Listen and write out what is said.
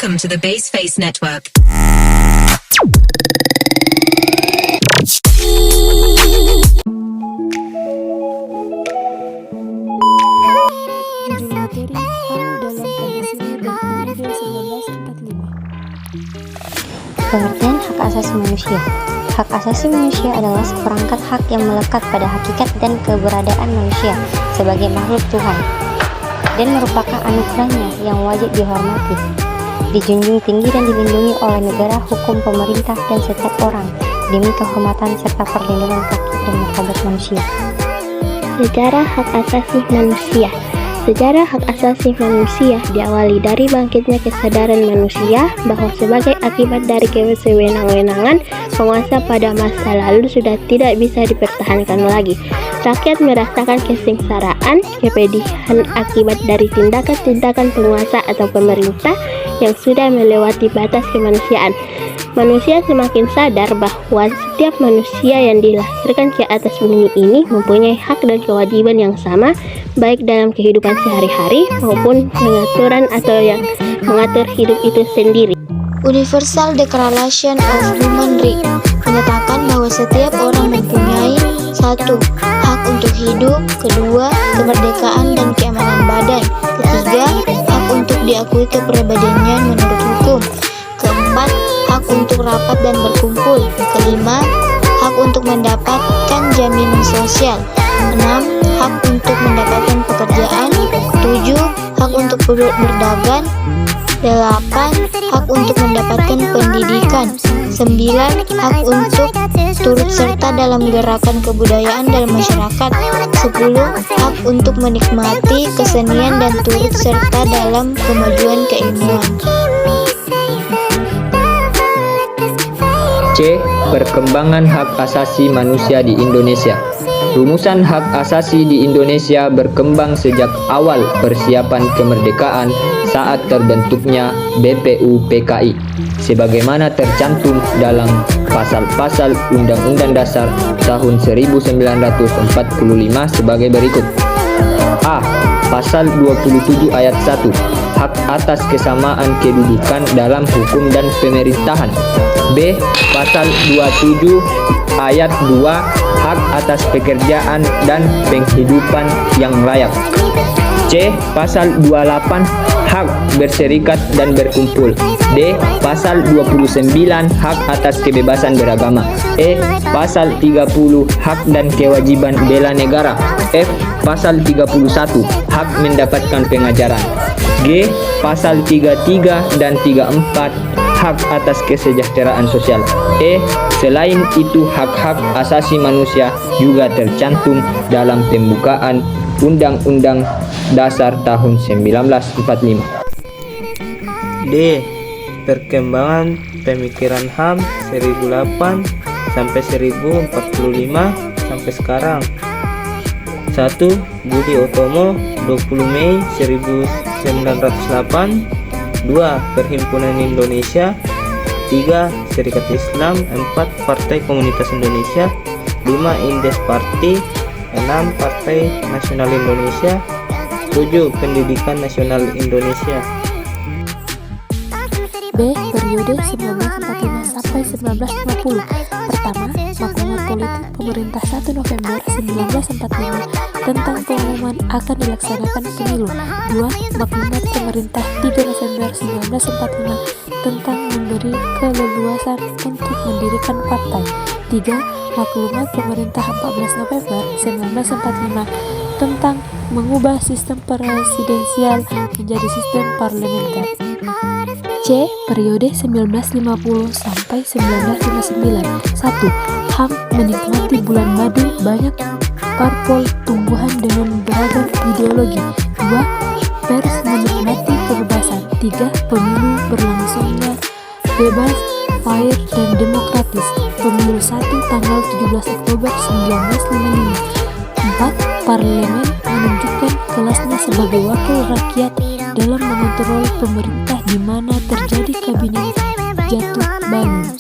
Welcome to the Baseface Network. Judul materi HAM dalam Pancasila dan UUD 1945. Pengertian hak asasi manusia. Hak asasi manusia adalah seperangkat hak yang melekat pada hakikat dan keberadaan manusia sebagai makhluk Tuhan, dan merupakan anugerahnya yang wajib dihormati, dijunjung tinggi dan dilindungi oleh negara, hukum, pemerintah, dan setiap orang demi kehormatan serta perlindungan hak dan martabat manusia. Sejarah hak asasi manusia. Sejarah hak asasi manusia diawali dari bangkitnya kesadaran manusia bahwa sebagai akibat dari kesewenang-wenangan penguasa pada masa lalu sudah tidak bisa dipertahankan lagi. Rakyat merasakan kesengsaraan, kepedihan akibat dari tindakan-tindakan penguasa atau pemerintah yang sudah melewati batas kemanusiaan. Manusia semakin sadar bahwa setiap manusia yang dilahirkan ke atas bumi ini mempunyai hak dan kewajiban yang sama, baik dalam kehidupan sehari-hari maupun pengaturan atau yang mengatur hidup itu sendiri. Universal Declaration of Human Rights menyatakan bahwa setiap orang mempunyai: 1. Hak untuk hidup, 2. Kemerdekaan dan keamanan badan, 3. Hak untuk diakui kepribadiannya menurut hukum, 4. Hak untuk rapat dan berkumpul, 5. Hak untuk mendapatkan jaminan sosial, 6. Hak untuk mendapatkan pekerjaan, 7. Hak untuk berdagang, 8. Hak untuk mendapatkan pendidikan, 9. Hak untuk turut serta dalam gerakan kebudayaan dalam masyarakat, 10. Hak untuk menikmati kesenian dan turut serta dalam kemajuan keilmuan. C. Perkembangan hak asasi manusia di Indonesia. Rumusan hak asasi di Indonesia berkembang sejak awal persiapan kemerdekaan saat terbentuknya BPUPKI, sebagaimana tercantum dalam pasal-pasal Undang-Undang Dasar tahun 1945 sebagai berikut. A. Pasal 27 ayat 1. Hak atas kesamaan kedudukan dalam hukum dan pemerintahan. B. Pasal 27 ayat 2. Hak atas pekerjaan dan penghidupan yang layak. C. Pasal 28. Hak berserikat dan berkumpul. D. Pasal 29. Hak atas kebebasan beragama. E. Pasal 30. Hak dan kewajiban bela negara. F. Pasal 31. Hak mendapatkan pengajaran. G. Pasal 33 dan 34. Hak atas kesejahteraan sosial. E. Selain itu, hak-hak asasi manusia juga tercantum dalam pembukaan Undang-Undang Dasar tahun 1945. D. Perkembangan pemikiran HAM 1008 sampai 1045 sampai sekarang. 1. Budi Utomo 20 Mei 1908. 2. Perhimpunan Indonesia. 3. Serikat Islam. 4. Partai Komunitas Indonesia. 5. Indes Parti. 6. Partai Nasional Indonesia. 7. Pendidikan Nasional Indonesia. B. Periode 1945 sampai 1950. Pertama, maklumat politik pemerintah 1 November 1945 tentang pengumuman akan dilaksanakan pemilu. 2. Maklumat pemerintah 3 November 1945 tentang memberi keleluasan untuk mendirikan partai. 3. Maklumat pemerintah 14 November 1945 tentang mengubah sistem presidensial menjadi sistem parlementer. C. Periode 1950 sampai 1959. 1. HAM menikmati bulan madu, banyak parpol tumbuhan dengan beragam ideologi. 2. Pers menikmati kebebasan. 3. Pemilu berlangsungnya bebas, fair, dan demokratis. Pemilu 1 tanggal 17 Oktober 1955. 4. Parlemen menunjukkan kelasnya sebagai wakil rakyat dalam mengontrol pemerintah di mana terjadi kabinet jatuh bangun.